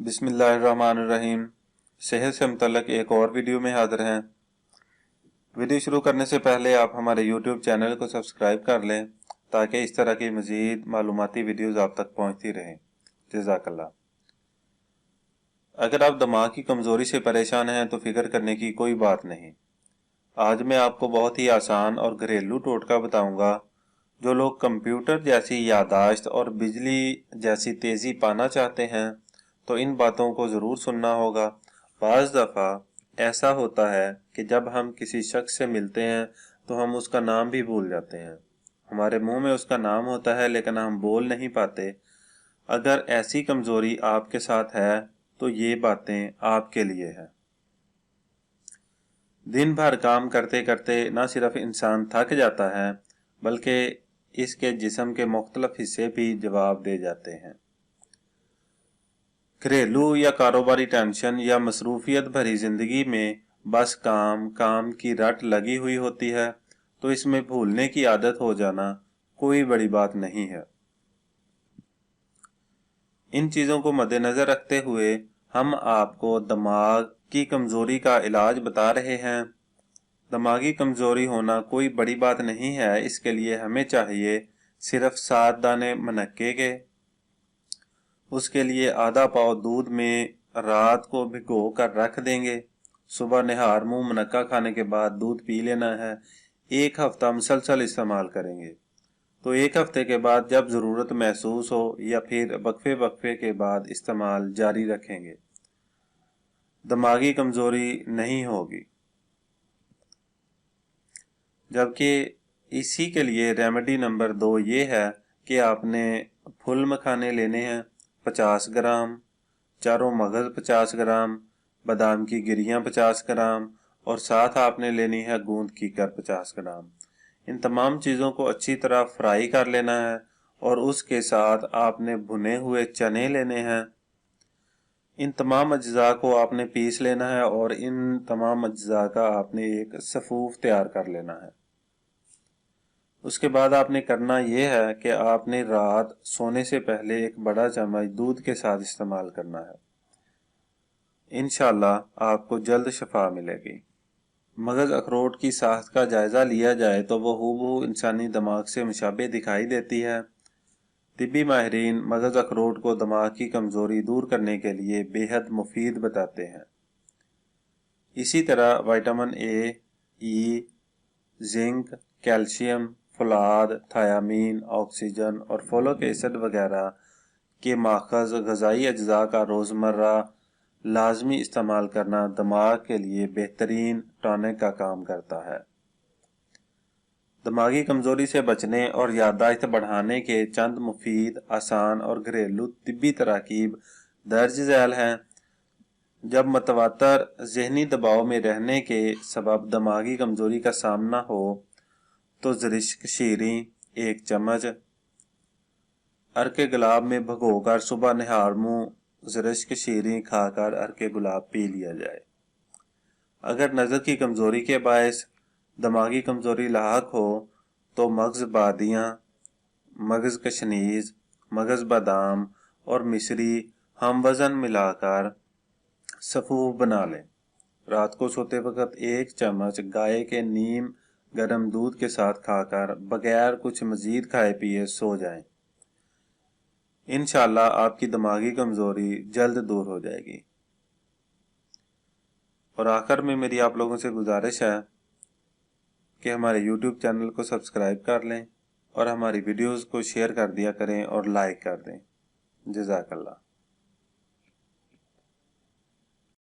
बिस्मिल्लाहिर्रहमानिर्रहीम। सेहत से मुतल्लिक एक और वीडियो में हाजिर हैं। वीडियो शुरू करने से पहले आप हमारे यूट्यूब चैनल को सब्सक्राइब कर लें ताकि इस तरह की मज़ीद मालूमाती वीडियोज़ आप तक पहुंचती रहें। जज़ाकल्लाह। अगर आप दिमाग की कमज़ोरी से परेशान हैं तो फिक्र करने की कोई बात नहीं। आज मैं आपको बहुत ही आसान और घरेलू टोटका बताऊंगा। जो लोग कंप्यूटर जैसी यादाश्त और बिजली जैसी तेज़ी पाना चाहते हैं तो इन बातों को ज़रूर सुनना होगा। बाज़ दफ़ा ऐसा होता है कि जब हम किसी शख्स से मिलते हैं तो हम उसका नाम भी भूल जाते हैं। हमारे मुंह में उसका नाम होता है लेकिन हम बोल नहीं पाते। अगर ऐसी कमज़ोरी आपके साथ है तो ये बातें आपके लिए हैं। दिन भर काम करते करते न सिर्फ इंसान थक जाता है बल्कि इसके जिस्म के मुख्तलिफ हिस्से भी जवाब दे जाते हैं। घरेलू या कारोबारी टेंशन या मसरूफियत भरी जिंदगी में बस काम की रट लगी हुई होती है तो इसमें भूलने की आदत हो जाना कोई बड़ी बात नहीं है। इन चीज़ों को मद्देनज़र रखते हुए हम आपको दिमाग की कमज़ोरी का इलाज बता रहे हैं। दिमागी कमज़ोरी होना कोई बड़ी बात नहीं है। इसके लिए हमें चाहिए सिर्फ 7 दाने मनक्के के। उसके लिए आधा पाव दूध में रात को भिगो कर रख देंगे। सुबह निहार मुंह मनक्का खाने के बाद दूध पी लेना है। 1 हफ्ता मुसलसल इस्तेमाल करेंगे तो 1 हफ्ते के बाद जब ज़रूरत महसूस हो या फिर वक्फे वक्फे के बाद इस्तेमाल जारी रखेंगे। दिमागी कमज़ोरी नहीं होगी। जबकि इसी के लिए रेमेडी नंबर 2 ये है कि आपने फुल मखाने लेने हैं 50 ग्राम, चारों मगज़ 50 ग्राम, बादाम की गिरियाँ 50 ग्राम और साथ आपने लेनी है गूंद कीकर 50 ग्राम। इन तमाम चीज़ों को अच्छी तरह फ्राई कर लेना है और उसके साथ आपने भुने हुए चने लेने हैं। इन तमाम अज्जा को आपने पीस लेना है और इन तमाम अज्जा का आपने एक सफ़ूफ तैयार कर लेना है। उसके बाद आपने करना यह है कि आपने रात सोने से पहले एक बड़ा चम्मच दूध के साथ इस्तेमाल करना है। इंशाअल्लाह आपको जल्द शफा मिलेगी। मगज़ अखरोट की साख्त का जायज़ा लिया जाए तो वो हूबहू इंसानी दिमाग से मुशाबे दिखाई देती है। तिब्बी माहिरीन मगज़ अखरोट को दिमाग की कमज़ोरी दूर करने के लिए बेहद मुफीद बताते हैं। इसी तरह vitamin A, E, zinc, calcium, फौलाद, थायामीन, ऑक्सीजन और फोलिक एसिड वगैरह के माखज़ ग़ज़ाई अज्जा का रोज़मर्रा लाजमी इस्तेमाल करना दिमाग के लिए बेहतरीन टॉनिक का काम करता है। दिमागी कमज़ोरी से बचने और याददाश्त बढ़ाने के चंद मुफीद, आसान और घरेलू तिब्बी तराकीब दर्ज झैल हैं। जब मतवातर ज़हनी दबाव में रहने के सबब दिमागी कमज़ोरी का सामना हो तो ज़रिश्क शीरी 1 चम्मच अर्के गुलाब में भिगोकर सुबह निहार मुंह ज़रिश्क शीरी खाकर अर्के गुलाब पी लिया जाए। अगर नज़र की कमज़ोरी के बायस दिमागी कमज़ोरी लाहक हो तो मगज़ बादियाँ, मगज़ कशनीज़, मगज़ बादाम और मिश्री हम वज़न मिलाकर सफ़ूफ बना लें। रात को सोते वक्त 1 चम्मच गाय के नीम गर्म दूध के साथ खाकर बगैर कुछ मज़ीद खाए पिए सो जाएं। इंशाअल्लाह आपकी दिमागी कमज़ोरी जल्द दूर हो जाएगी। और आखिर में मेरी आप लोगों से गुजारिश है कि हमारे YouTube चैनल को सब्सक्राइब कर लें और हमारी वीडियोज़ को शेयर कर दिया करें और लाइक कर दें। जज़ाकल्लाह।